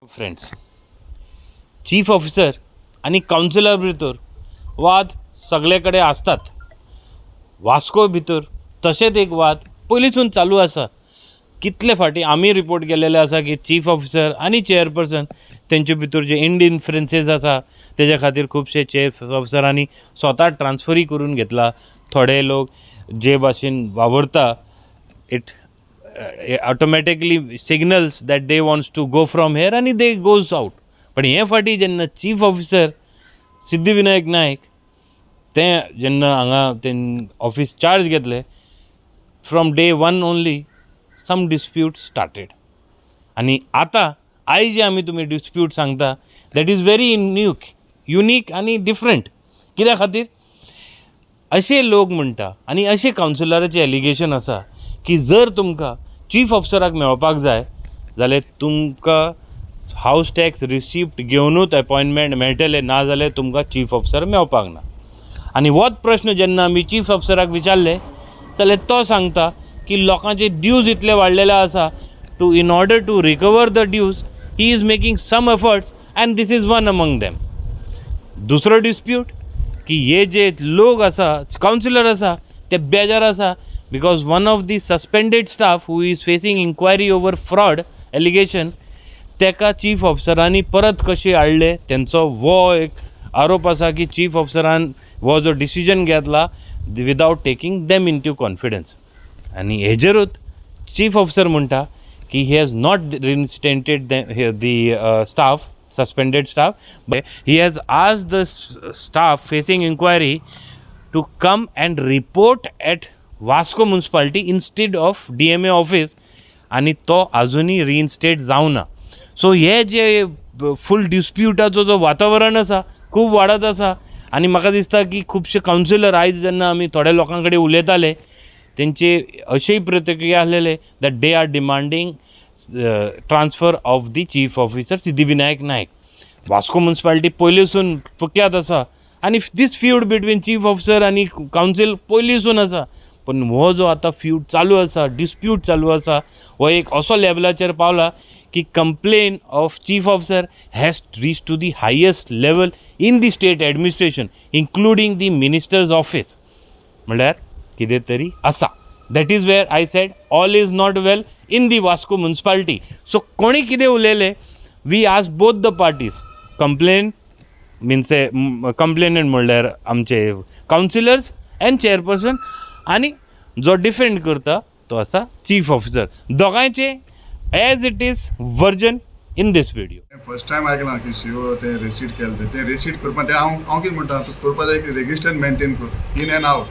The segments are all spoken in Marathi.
फ्रेंड्स, चीफ ऑफिसर आणि काउन्सिलर भितर वाद सगळे कडेन आसतात. वास्को भितर तशेंच एक वाद पयलींसून चालू आसा. कितले फाटी आमी रिपोर्ट केलेले आसा की चीफ ऑफिसर आनी चेअरपर्सन तेंचे भितर जे इंडिफरन्सीस आसा तेज्या खातीर खुबशे चीफ ऑफिसरांनी स्वता ट्रान्सफरी करून घेतला. थोडे लोक जे भाशेन वावरता it automatically signals that they wants to go from here आनी दे गोज आउट. पण हे फाटी जेन्ना चीफ ऑफिसर सिद्धिविनायक नायक ते जेन्ना हांगा तें ऑफिस चार्ज घेतले, from day one only some dispute started. आनी आतां आयज जे आमी तुमी डिस्प्यूट सांगता दॅट इज व्हेरी युनीक आनी डिफरंट. कित्या खातीर अशे लोक म्हणटा आनी अशे कावन्सिलराचें एलिगेशन आसा की जर तुमकां चीफ ऑफिसराक मेळपाक जाय जाल्यार तुमकां हावस टॅक्स रिसिप्ट घेवनूच अपॉयंटमेंट मेळटलें, ना जाल्यार तुमकां चीफ ऑफिसर मेळपाक ना. आनी होच प्रश्न जेन्ना आमी चीफ ऑफिसराक विचारले जाल्यार तो सांगता की लोकांचे ड्यूज इतले वाडलेले आसा to in order to recover the dues he is making some efforts and this is one among them. दुसरो डिस्प्यूट की हे जे लोक आसा कावन्सिलर आसा ते बेजार आसा because one of the suspended staff who is facing inquiry over fraud allegation तेका चीफ ऑफिसरांनी परत कशें हाडले तेंचो वो एक आरोप आसा की चीफ ऑफिसरान वो जो डिसिजन घेतला without taking them into confidence. आनी हेजेरूच चीफ ऑफिसर म्हणटा की he has not reinstated the staff suspended staff, but he has asked the staff facing inquiry to come and report at Vasco municipality instead of DMA office आनी तो आजुनी रिइन्स्टेट जावना. सो हे जे फूल डिस्प्युटाचो जो वातावरण आसा खूब वाडत आसा. आनी म्हाका दिसता की खुबशे कावन्सिलर आयज जेन्ना आमी थोड्या लोकां कडेन उलयताले तेंचे अशेय प्रतिक्रिया आसलेले that they are demanding transfer of the chief officer Siddhivinayak Naik. Vasco municipality पयलींसून प्रख्यात आसा आनी this feud between chief officer आनी कावन्सील पयलींसून आसा. पण हो जो आतां फ्यूड चालू आसा, डिस्प्यूट चालू आसा, हो एक असो लेवलाचेर पावला की complaint of chief officer has reach to the highest level in the state administration including the minister's office. म्हळ्यार कितें तरी आसा. That is where I said all is not well in the Vasco municipality. So कोणी कितें उलयलें we ask both the parties. Complaint means complainant म्हणल्यार आमचे कावन्सिलर्स एंड चेअरपर्सन आनी जो डिफेंड करता तो आसा चीफ ऑफिसर. दोगांयचे as it is version in this video. First time आयकलां की सीओ ते रेसीट केले ते रेसीट करपा ते हांव कितें म्हणटा करपा जाय की रेजिस्टर मेंटेन कर इन एंड आवट.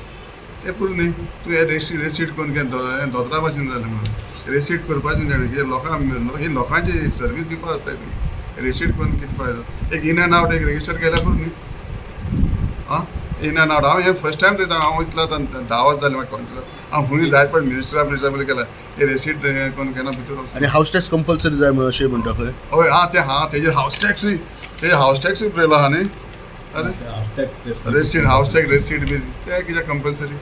ते पुरो न्ही तूं हे रेसीट करून घे दोतोरा भाशेन जालें म्हणून रेसीट करपाचें जालें की लोकांक ही लोकांची सर्वीस दिवपा आसता रेसीट करून कितें फायदो. एक इन एंड आवट एक रेजिस्टर केल्यार पुरो न्ही. आं इन एंड आवट हांव हे फर्स्ट टायम थंय हांव इतलो 10 वर्स जालें म्हाका कावन्सिलर. हांव खूंय जाय पण मिनिस्टर केला हे रेसीट करून केन्ना भितर आनी हावस टॅक्स कंपल्सरी जाय म्हणून अशें म्हणटा खंय. हय तेजेर हावस टॅक्सूय पळयलो आहा न्ही. अरे रेसीट हावस टॅक्स रेसीट बी ते कित्याक कंपल्सरी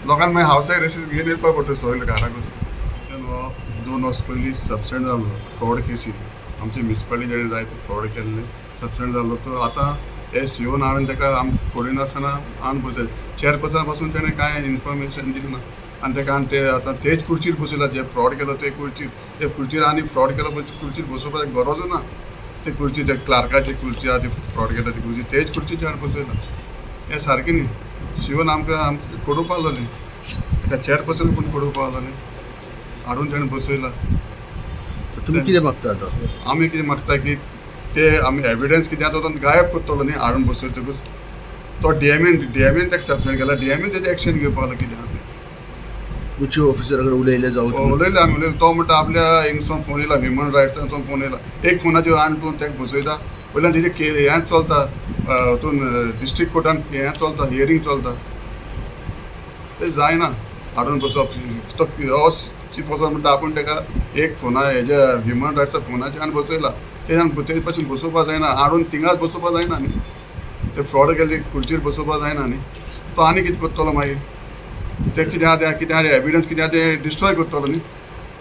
लोकांक मागीर हावस टॅक्स रेसीट घेवन येवपा पडटा सगळे घराक वचून. हो 2 वर्स पयलीं सबस्टेंड जाल्लो फ्रॉड केसी आमच्या म्युनिसिपालिटी जायते फ्रॉड केल्ले सबस्टेंड जाल्लो. तो आतां हे सीओन हाडून ताका पडून आसतना हाडून बसयले. चेअरपर्सन पासून तेणें कांय इन्फॉर्मेशन दिलें ना आनी ताका ते आतां तेच खुर्चीर बसयला जे फ्रॉड केलो ते खुर्चीर आनी फ्रॉड केलो खुर्चीर बसोवपाक गरजू ना. ते खुर्ची ते क्लार्काची खुर्ची आहा ती फ्रॉड केला ती खुर्ची तेच खुर्चीचेर हाडून बसयला. हें सारकें न्ही. सीओन आमकां कोडूपा लागली ताका चेअरपर्सन कोण कोडूपा लागली हाडून तेणें बसयला. तुमी कितें मागता आतां. आमी कितें मागता की ते आमी एविडन्स कितें आसा तो गायब करतलो न्ही हाडून बसयतकूच. तो डीएमएन ताका सबस्टेंड केला डीएमएन तेजें एक्शन घेवपाक लागला कितें आहा तें. चीफ ऑफिसरा कडेन उलयले जावं उलयले आमी उलयले. तो म्हणटा आपल्या हिंगसून फोन येयला ह्युमन रायट्साचो फोन येयला. एक फोनाचेर हाडून ताका बसयता वयल्यान तेजें हें चलता हातून डिस्ट्रिक्ट कोर्टान हें चलता हियरींग चलता. तें जायना हाडून बसप. तो चीफ ऑफिसर म्हणटा आपूण ताका एक फोना हेज्या ह्युमन रायट्सा फोनाचेर हाडून बसयला ते पासून बसोवपा जायना हाडून थिंगाच बसोवपा जायना न्ही. ते फ्रॉड केल्ले खुर्चीर बसोवपा जायना न्ही. तो आनी कितें करतलो मागीर ते कितें आहा एविडन्स कितें आहा ते डिस्ट्रॉय करतलो न्ही.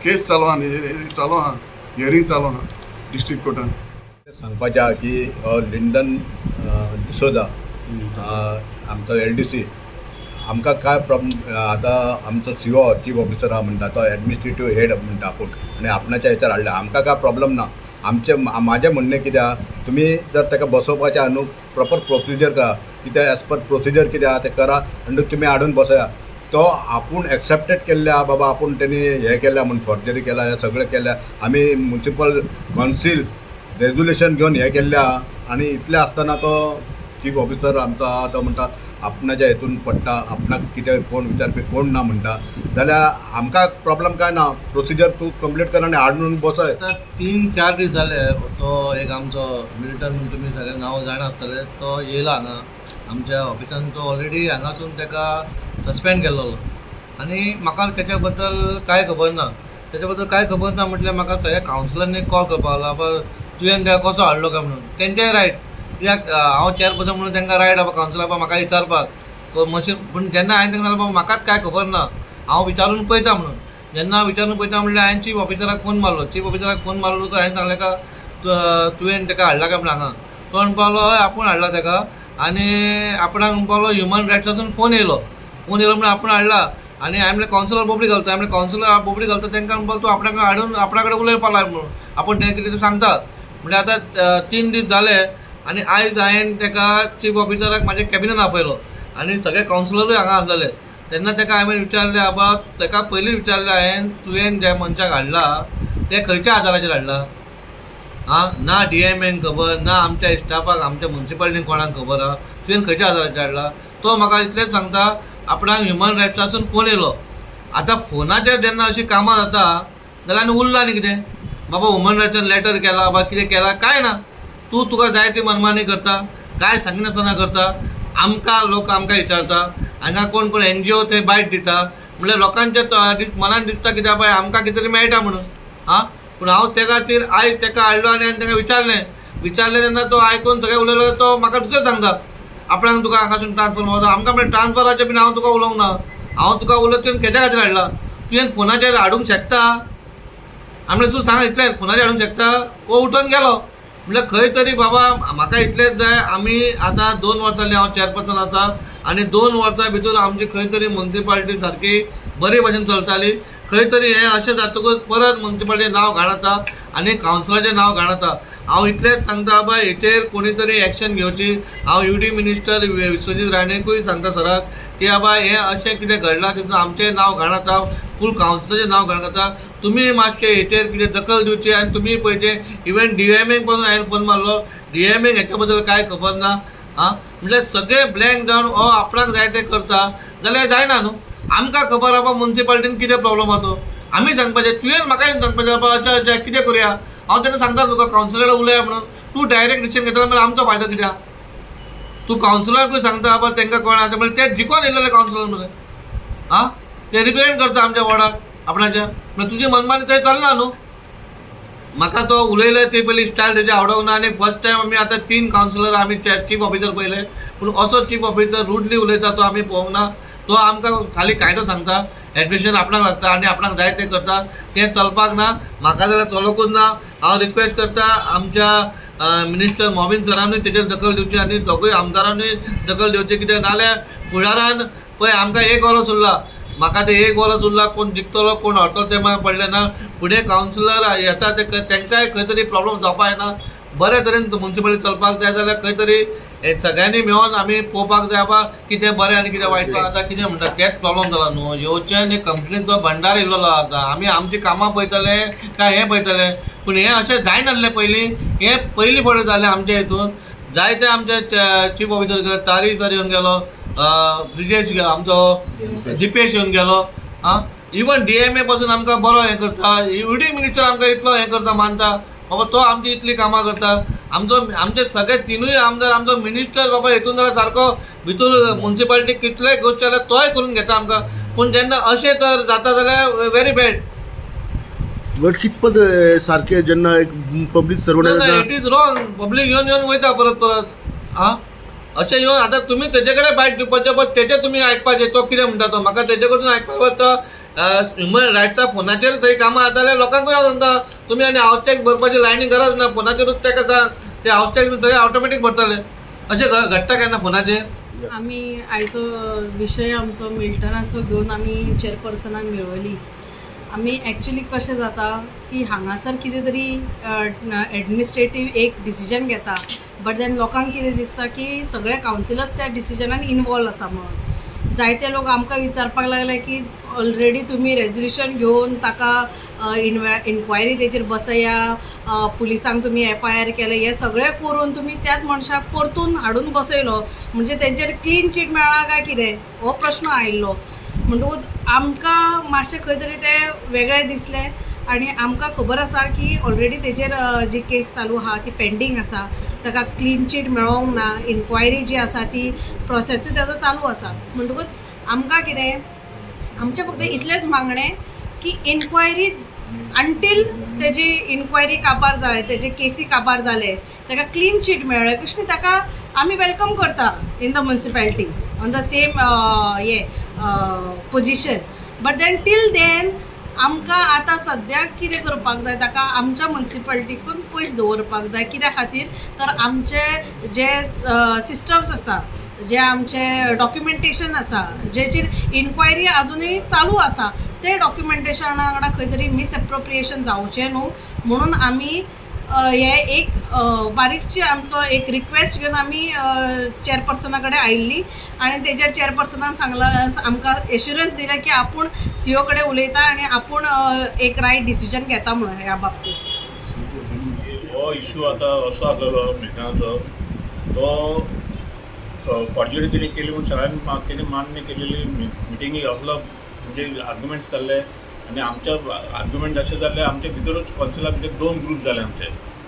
केस चालू आहा न्ही चालू आहा हियरींग चालू आहा डिस्ट्रिक्ट कोर्टान. सांगपाचें आहा की लिंडन डिसोजा आमचो LDC आमकां काय प्रॉब्लेम आतां आमचो CO चीफ ऑफिसर आहा म्हणटा तो एडमिनिस्ट्रेटीव हेड म्हणटा आपूण आनी आपणाच्या हेचेर हाडला. आमकां काय प्रॉब्लेम ना. म्हाजें म्हणणें कितें आहा, तुमी जर ताका बसोवपाचें आहा न्हू, प्रॉपर प्रोसिजर करा, कितें एज पर प्रोसिजर कितें आहा तें करा आनी तुमी हाडून बसया. तो आपूण एक्सेप्टेड केल्ले आहा बाबा, आपूण तेणी हें केल्या म्हणून फॉर्जरी केल्या, हें सगळें केल्या. आमी म्युनिसिपल कावन्सील रेजोल्युशन घेवन हें केल्लें आहा आनी इतलें आसतना तो चीफ ऑफिसर आमचो आहा तो म्हणटा आपणाच्या हितून पडटा, आपणाक कितें कोण विचारपी कोण ना म्हणटा, जाल्यार आमकां प्रॉब्लेम काय ना. प्रोसिजर तूं कंप्लीट कर आनी हाडून बसय. आता 3-4 दीस जाले तो एक आमचो मिलिटन म्हणून तुमी सगळे नांव जाण आसतले, तो येयला हांगा आमच्या ऑफिसान. तो ऑलरेडी हांगासून ताका सस्पेंड केल्लो आनी म्हाका तेच्या बद्दल कांय खबर ना. तेच्या बद्दल कांय खबर ना म्हटल्यार म्हाका सगळ्या कावन्सिलरांनी कॉल करपाक लागला, बाबा तुवें तेका कसो हाडलो काय म्हणून. तेंचेय रायट, कित्याक हांव चेअरपर्सन म्हणून तांकां रायट आहा कावन्सिलर बाबा म्हाका विचारपाक मशीन. पूण जेन्ना हांवें तांकां सांगलें बाबा म्हाकाच कांय खबर ना, हांव विचारून पळयता म्हणून. जेन्ना विचारून पळयता म्हणल्यार हांवें चीफ ऑफिसराक फोन मारलो. चीफ ऑफिसराक फोन मारलो तो हांवें सांगलें का तुवें ताका हाडला काय म्हणून हांगा. तो म्हणपाक लागलो हय आपूण हाडला ताका. आनी आपणाक म्हणपाक लागलो ह्युमन रायट्सासून फोन येयलो म्हणून आपूण हाडला. आनी हांवें कावन्सिलर बोबडी घालता, हांवें कावन्सिलर बोबडी घालता तांकां म्हणपाक तूं आपणाक हाडून आपणा कडेन उलयपाक लाय म्हणून आपूण तें कितें सांगता. म्हणजे आतां 3 दीस जाले आनी आयज हांवें ताका चीफ ऑफिसराक म्हाज्या कॅबिनान आपयलो आनी सगळे कावन्सिलरूय हांगा आसलेले. तेन्ना ताका हांवें विचारलें बाबा, ताका पयलीं विचारलें हांवें तुवें ज्या मनशाक हाडला ते खंयच्या आदाराचेर हाडला. ना DMAक खबर ना, आमच्या स्टाफाक आमच्या म्युनिसिपालिटीन कोणाक खबर आहा, तुवें खंयच्या आदाराचेर हाडला. तो म्हाका इतलेंच सांगता आपणाक ह्युमन रायट्सासून फोन येयलो. आतां फोनाचेर जेन्ना अशीं कामां जाता जाल्यार आनी उरलां न्ही कितें. बाबा ह्युमन रायट्सान लेटर केला बा कितें केला काय ना. तुका जाय ती मनमानी करता, काय सांगनासतना करता. लोक आमकां विचारता, हांगा कोण कोण NGO थंय बायट दिता म्हणल्यार लोकांच्या मनान दिसता कित्याक बाय आमकां कितें तरी मेळटा म्हणून. पूण हांव ते खातीर आयज ताका हाडलो आनी हांवें ताका विचारलें तेन्ना तो आयकून सगळें उलयलो. तो म्हाका दुसरें सांगता आपणाक तुका हांगासून ट्रान्सफर मारता. आमकां म्हणल्यार ट्रान्सफराचें बीन हांव तुका उलोवंक ना. हांव तुका उलयता तुवें केच्या खातीर हाडला. तुवें फोनाचेर हाडूंक शकता आमले तूं सांग इतलें फोनाचेर हाडूंक शकता. वो उठून गेलो. म्हणल्यार खंय तरी बाबा म्हाका इतलेंच जाय. आमी आतां 2 वर्सां जालीं हांव चेअरपर्सन आसा आनी 2 वर्सां भितर आमची खंय तरी म्युनिसिपालिटी सारकी बरे भशेन चलताली. खंय तरी हें अशें जातकूच परत म्युनिसिपालिटीचें नांव घाणता आनी कावन्सिलराचें नांव घाणता. हांव इतलेंच सांगता बाबा हेचेर कोणी तरी एक्शन घेवची. हांव UD मिनिस्टर विश्वजीत राणेकूय सांगता सराक की बाबा हें अशें कितें घडलां तितून आमचें नांव घाणता, फूल कावन्सिलराचें नांव घाणता. तुमी मातशें हेचेर कितें दखल दिवची आनी तुमी पळयचें. इवन DMAक पासून हांवें फोन मारलो, DMAक हेच्या बद्दल कांय खबर ना. म्हणल्यार सगळें ब्लँक जावन हो आपणाक जाय तें करता जाल्यार जायना न्हू. आमकां खबर आहा म्युनिसिपालिटीन कितें प्रॉब्लम आहा तो आमी सांगपाचें. तुवें म्हाका येवन सांगपाचें बाबा अशें अशें कितें करुया. हांव तेन्ना सांगता तुका कावन्सिलराक उलया म्हणून. तूं डायरेक्ट डिसिजन घेतला जाल्यार आमचो फायदो कितें आहा. तूं कावन्सिलराकूय सांगता बाबा तांकां कोण आहा म्हणजे ते जिखोन येयलेले कावन्सिलर मरे. ते रिप्रेझेंट करता आमच्या वॉर्डाक आपणाच्या. म्हणजे तुजी मनमानी थंय चलना न्हू. म्हाका तो उलयले ती पयली स्टायल तेजी आवडोंक ना आनी फर्स्ट टायम आमी आतां 3 कावन्सिलर आमी चीफ ऑफिसर पळयले. पूण असो चीफ ऑफिसर रुडली उलयता तो आमी पळोवंक ना. तो आमकां खाली कायदो सांगता, एडमिशन आपणाक लागता आनी आपणाक जाय तें करता. तें चलपाक ना. म्हाका जाल्यार चलोकूच ना. हांव रिक्वेस्ट करता आमच्या मिनिस्टर मॉविन सरानूय तेजेर दखल दिवची आनी दोगूय आमदारांनी दखल दिवची. कित्याक नाल्यार फुडारान पळय आमकां एक वरस उरला. म्हाका ते 1 वरस उरला. कोण जिखतलो कोण हरतलो तें म्हाका पडलें ना. फुडें कावन्सिलर येता ते तांकांय खंय तरी प्रॉब्लम जावपाक येना. बरे तरेन म्युनिसिपालिटी चलपाक जाय जाल्यार खंय तरी सगळ्यांनी मेळोन आमी पळोवपाक जाय बाबा कितें बरें आनी कितें वायट. आतां कितें म्हणटा तेच प्रॉब्लम जाला न्हू. येवच्यान कंपनीचो भंडार येयल्लो आसा. आमी आमची कामां पळयतले काय हें पळयतले. पूण हें अशें जायनासलें पयलीं. हें पयलीं फावटी जालें आमच्या हितून. जायते आमचे चीफ ऑफिसर गेले, तारी सर येवन गेलो, ब्रिजेश आमचो दिपेश येवन गेलो. इवन DMA पासून आमकां बरो हें करता. UD मिनिस्टर आमकां इतलो हें करता मानता बाबा तो आमची इतली कामां करता. आमचे सगळे 3य आमदार आमचो मिनिस्टर बाबा हितून जाल्यार सारको भितूर म्युनिसिपालिटी कितलेय गोश्टी जाल्यार तोय करून घेता आमकां. पूण जेन्ना अशें तर जाता जाल्यार व्हेरी बॅड. बट कितपत सारकें जेन्ना एक public servant it is wrong. Public येवन वयता परत. अशें येवन आतां तुमी तेजे कडेन बायट दिवपाचें बट तेजें तुमी आयकपाचें. तो कितें म्हणटा तो म्हाका तेजे कडसून आयकपाक पडटा. ह्युमन रायट्सा फोनाचेर थंय कामां जाताले लोकांकूय हांव सांगता तुमी आनी हावस टॅक्स भरपाची लायनी गरज ना, फोनाचेरूच ताका सांग ते हावस टॅक्स थंय ऑटोमॅटीक भरतले. अशें घडटा केन्ना फोनाचेर? आमी आयचो विशय आमचो मिल्टनाचो घेवन आमी चेअरपर्सनाक मेळयली. आमी एक्चुली कशें जाता की हांगासर कितें तरी एडमिनिस्ट्रेटीव एक डिसिजन घेता, बट देन लोकांक कितें दिसता की सगळे कावन्सिलर्स त्या डिसिजनान इनवॉल्व आसा म्हणून. जायते लोक आमकां विचारपाक लागले की ऑलरेडी तुमी रेजोल्युशन घेवन ताका इन्क्वायरी तेचेर बसया, पुलिसांक तुमी FIR केले, हे सगळें करून तुमी त्याच मनशाक परतून हाडून बसयलो म्हणजे तेंचेर क्लीन चीट मेळ्ळा काय कितें हो प्रश्न आयिल्लो. म्हणटकूच आमकां मातशें खंय तरी तें वेगळें दिसलें आनी आमकां खबर आसा की ऑलरेडी तेचेर जी केस चालू आहा ती पेंडींग आसा, ताका क्लीन चीट मेळोंक ना, इन्क्वायरी जी आसा ती प्रोसेसूय तेजो चालू आसा. म्हणटकूच आमकां कितें आमचें फक्त इतलेंच मागणें की इन्क्वायरी अंटील तेजी इन्क्वायरी काबार जाय, तेजे केसी काबार जाले, ताका क्लीन चीट मेळ्ळें कशें ताका आमी वेलकम करता in the municipality on the same position. But then till then आमकां आतां सद्याक कितें करपाक जाय, ताका आमच्या म्युनिसिपॅलिटीकून पयस दवरपाक जाय. कित्या खातीर तर आमचे जे सिस्टम्स आसा, जे आमचे डॉक्युमेंटेशन आसा, जेचेर इन्क्वायरी आजुनूय चालू आसा, ते डॉक्युमेंटेशना वांगडा खंय तरी मिसएप्रोप्रिएशन जावचें न्हू म्हणून आमी हे एक बारीकशी आमचो एक रिक्वेस्ट घेवन आमी चेअरपर्सना कडेन आयिल्ली आनी तेजेर चेअरपर्सनान सांगलां, आमकां एश्युरन्स दिलें की आपूण CO कडेन उलयता आनी आपूण एक रायट डिसिजन घेता म्हणून ह्या बाबतींत. हो इश्यू आतां असो आसलो मिल्टनाचो, तो फॉर्जरी तेणी केली म्हूण सगळ्यांनी तेणी मान्य केलेली मिटिंगी असलो म्हणजे आर्ग्युमेंट्स जाल्ले आनी आमचे आर्ग्युमेंट अशें जाल्ले आमच्या भितरूच कावन्सिला भितर 2 ग्रूप जाले आमचे.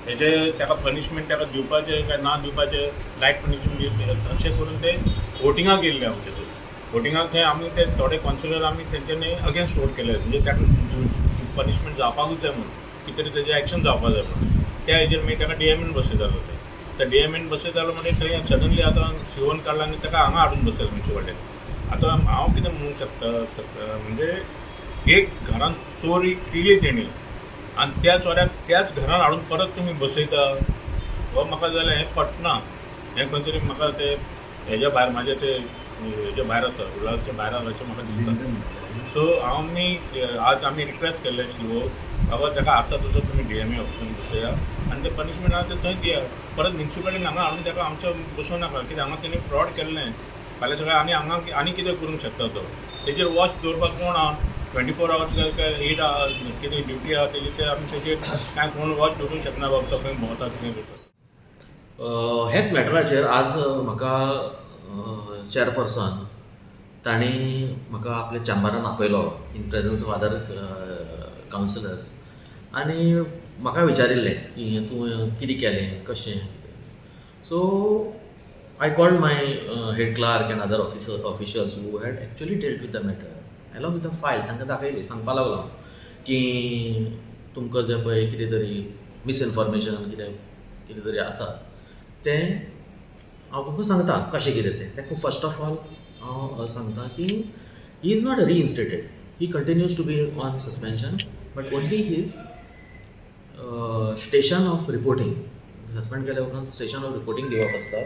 हेजे ताका पनिशमेंट ताका दिवपाचें काय ना दिवपाचें, लायट पनिशमेंट अशें करून ते वोटिंगाक येयल्ले आमचे थंय. वोटिंगाक थंय आमी ते थोडे कावन्सिलर आमी तेंच्यांनी अगेन्स्ट वोट केले म्हणजे ताका पनिशमेंट जावपाकूच जाय म्हणून, कितें तरी तेजें एक्शन जावपाक जाय म्हणून. त्या हेजेर मागीर ताका DMN बसयतालो थंय. त्या DMN बसयतालो म्हणजे थंय सडनली आतां CO काडला आनी ताका हांगा हाडून बसयलें म्युनिसिपालिटीन. आतां हांव कितें म्हणूंक शकता म्हणजे एक घरान चोरी केली तेणी आनी त्या चोऱ्याक त्याच घरान हाडून परत तुमी बसयता, हो म्हाका जाल्यार हें पटना. हें खंय तरी म्हाका ते हेज्या भायर म्हाजे ते हेजे भायर आसा, रुलाच्या भायर आसा अशें म्हाका दिसता. सो आज आमी रिक्वेस्ट केल्ले CO बाबा ताका आसा तसो तुमी DMA ऑफिसान बसया आनी ते पनिशमेंट आहा तें थंय दिया. परत म्युनिसिपालिटीन हांगा हाडून ताका आमच्या बसोवं नाका, कित्याक हांगा तेणी फ्रॉड केल्लें. फाल्यां सगळें हांगा आनी कितें करूंक शकता तो. तेजेर वॉच दवरपाक कोण आहा, 24 hours काय 8 hours कितें ड्युटी आहा तेजेर ते आमी तेजेर कांय कोण वॉच दवरूंक शकना बाबा तो खंय भोंवता कितें करता. हेच मॅटराचेर आज म्हाका चेअरपर्सन तांणी म्हाका आपल्या चॅम्बरान आपयलो in presence of other councillors आनी म्हाका विचारिल्लें की तूं कितें केलें कशें. So I called my head clerk and other officials who had actually dealt with the matter along with the file. तांकां दाखयली, सांगपा लागलो की तुमकां जें पळय कितें तरी मिसइन्फॉर्मेशन कितें तरी आसा तें हांव तुमकां सांगता कशें कितें तें. ताका फर्स्ट ऑफ ऑल हांव सांगता की he is not reinstated, he continues to be on suspension, but only his station of reporting suspend केल्या उपरांत स्टेशन ऑफ रिपोर्टींग दिवप आसता.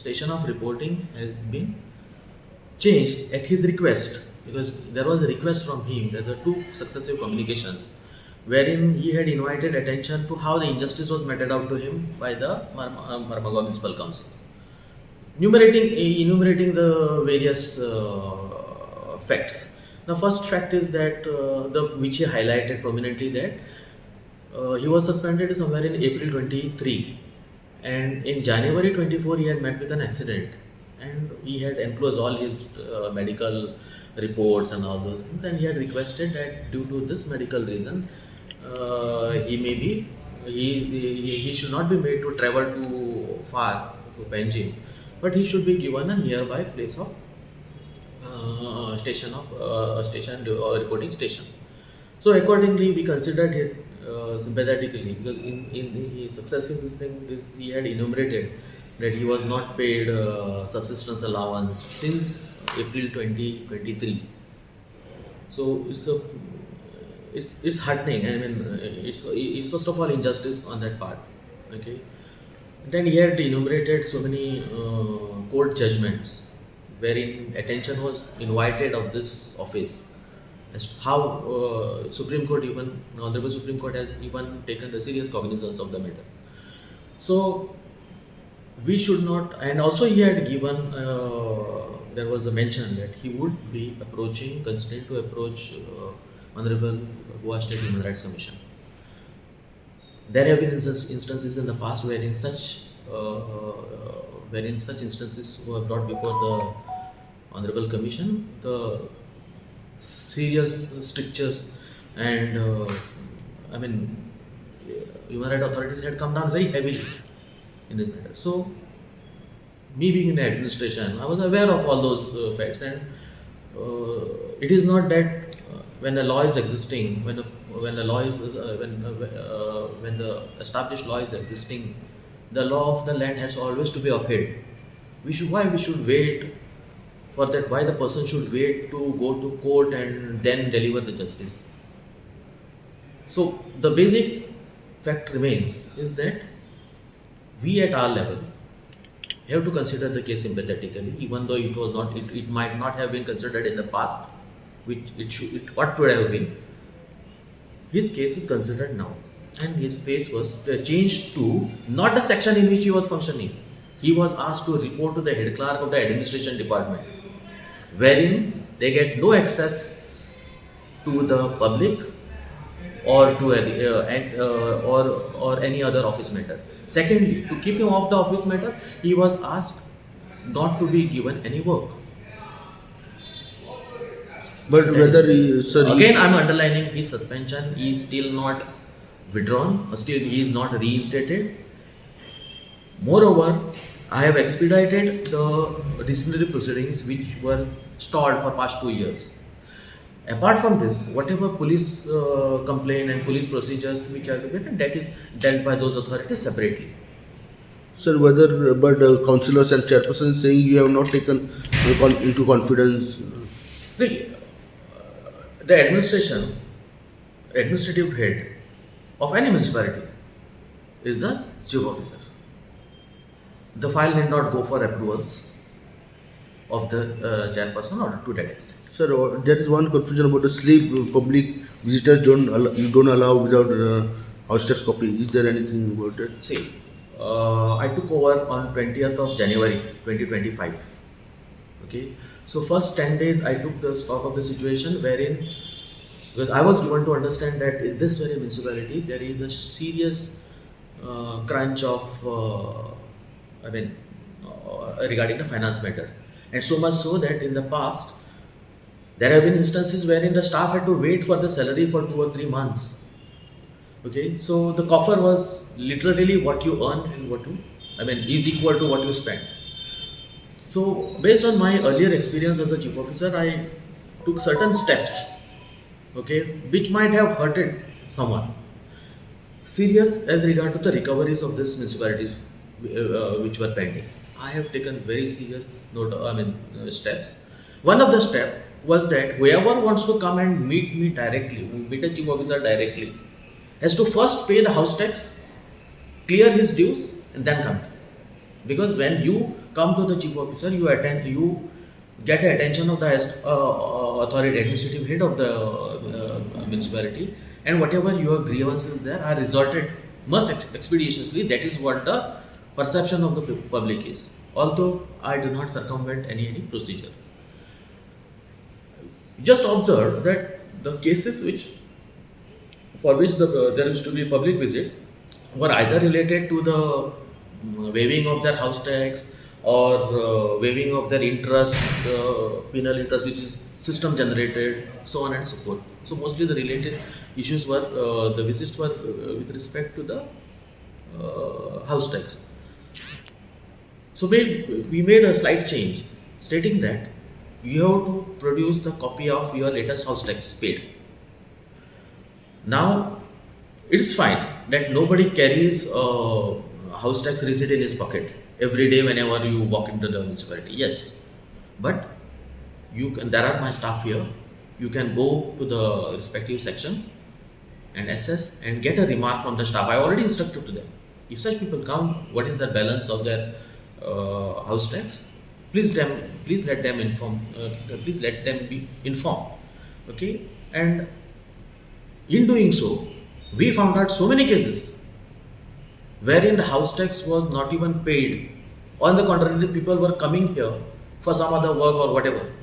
Station of reporting has been changed at his request because there was a request from him. There were 2 successive communications wherein he had invited attention to how the injustice was meted out to him by the Mormugao Municipal Council, enumerating the various facts. The first fact is that which he highlighted prominently, that he was suspended somewhere in April 23 and in January 24 he had met with an accident and he had enclosed all his medical reports and all those things, and he had requested that due to this medical reason he should not be made to travel too far to Panjim, but he should be given a nearby place of reporting station. So accordingly we considered it sympathetically because in successive he had enumerated that he was not paid subsistence allowance since April 2023. So it's heartening. I mean, it's first of all injustice on that part. Okay. Then he had enumerated so many court judgments wherein attention was invited of this office as to how Honorable Supreme Court has even taken the serious cognizance of the matter. So we should not, and also he had given, there was a mention that he would be considering to approach Honorable Goa State Human Rights Commission. There have been instances in the past wherein such instances were brought before the Honorable Commission. The serious strictures and human rights authorities had come down very heavily in this matter. So, me being in the administration, I was aware of all those facts, and it is not that when a law is existing, when the established law is existing, the law of the land has always to be upheld. Why we should wait for that? Why the person should wait to go to court and then deliver the justice? So the basic fact remains is that we at our level have to consider the case sympathetically, even though it might not have been considered in the past, which it ought to have been. His case is considered now, and his case was changed to not the section in which he was functioning. He was asked to report to the head clerk of the administration department, wherein they get no access to the public or to or any other office matter. Secondly, to keep him off the office matter, he was asked not to be given any work. But whether I'm underlining his suspension is still not withdrawn, still he is not reinstated. Moreover, I have expedited the disciplinary proceedings which were stalled for past 2 years. Apart from this, whatever police complaint and police procedures which are debated, that is dealt by those authorities separately. Sir, but councillors and chairperson saying you have not taken into confidence. See, the administrative head of any municipality is the chief officer. The file need not go for approvals of the chairperson or to that extent. Sir, there is one confusion about the sleep. Public visitors don't allow without house tax copy. Is there anything about it? See, I took over on 20th of January 2025. Okay, so first 10 days I took the stock of the situation wherein, because I was given to understand that in this very municipality there is a serious crunch of regarding the finance matter, and so much so that in the past there have been instances wherein the staff had to wait for the salary for 2 or 3 months. Okay, so the coffer was literally what you earn and is equal to what you spend. So based on my earlier experience as a chief officer, I took certain steps, okay, which might have hurted someone. Serious as regard to the recoveries of this municipality which were pending. I have taken very serious steps. One of the steps was that whoever wants to come and meet me directly, meet a chief officer directly, has to first pay the house tax, clear his dues, and then come. Because when you come to the chief officer, you get the attention of the authority, administrative head of the municipality, and whatever your grievances there are resorted most expeditiously. That is what the perception of the public is. Although I do not circumvent any procedure. Just observe that the cases for which there is to be public visit were either related to the waiving of their house tax or waiving of their interest, penal interest, which is system generated, so on and so forth. So mostly the related issues were, the visits were with respect to the house tax. So we made a slight change stating that you have to produce the copy of your latest house tax paid. Now, it's fine that nobody carries a house tax receipt in his pocket. every day whenever you walk into the municipality. Yes, but you can. There are my staff here. You can go to the respective section and assess and get a remark from the staff. I already instructed to them. If such people come, what is the balance of their house tax? Please let them inform. Please let them be informed. Okay, and in doing so, we found out so many cases wherein the house tax was not even paid. On the contrary, people were coming here for some other work or whatever.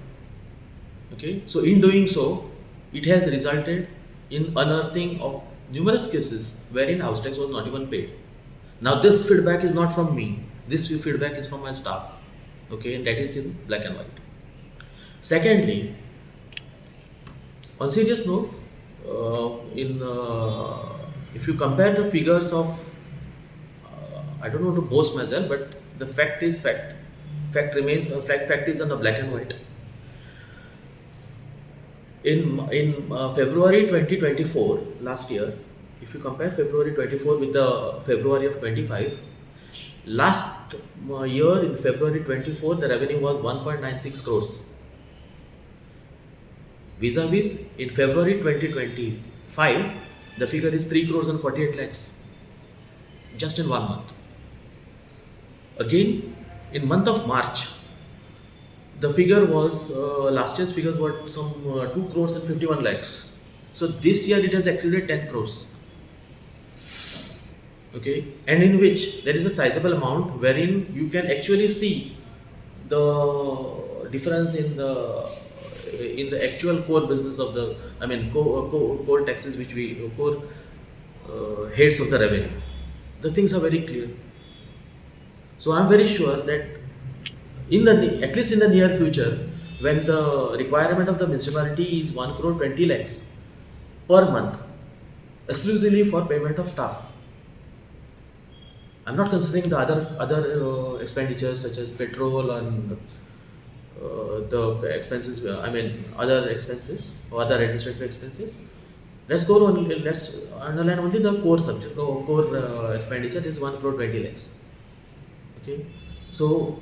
Okay, so in doing so, it has resulted in unearthing of numerous cases wherein house tax was not even paid. Now, this feedback is not from me. This feedback is from my staff. Okay, and that is in black and white. Secondly, on serious note, if you compare the figures of, I don't want to boast myself, but the fact is fact. Fact remains. Fact is on the black and white. In February 2024, last year, if you compare February 24 with the February of 25, last year in February 24, the revenue was 1.96 crores. Vis-a-vis in February 2025, the figure is 3 crores and 48 lakhs, just in 1 month. Again, in month of March, the figure was, last year's figures were some 2 crores and 51 lakhs. So this year it has exceeded 10 crores. Okay, and in which there is a sizable amount wherein you can actually see the difference in the actual core business of the, I mean, core taxes which we, core heads of the revenue. The things are very clear. So I'm very sure that at least in the near future, when the requirement of the municipality is 1 crore 20 lakhs per month, exclusively for payment of staff. I'm not considering the other expenditures such as petrol and the expenses. I mean other expenses or other administrative expenses. Let's underline only the core subject. Core expenditure is 1 crore 20 lakhs. Okay, so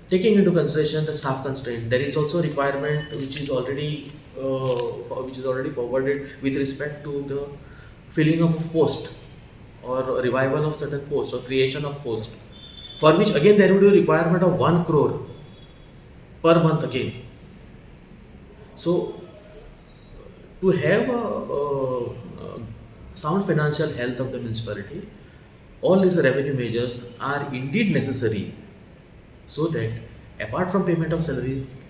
taking into consideration the staff constraint, there is also a requirement which is already forwarded with respect to the filling up of post or revival of certain posts or creation of post, for which again there would be a requirement of 1 crore per month again. So to have a sound financial health of the municipality, all these revenue measures are indeed necessary, so that apart from payment of salaries,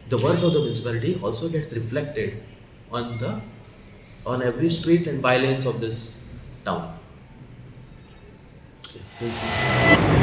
the work of the municipality also gets reflected on every street and bylanes of this town. Thank you.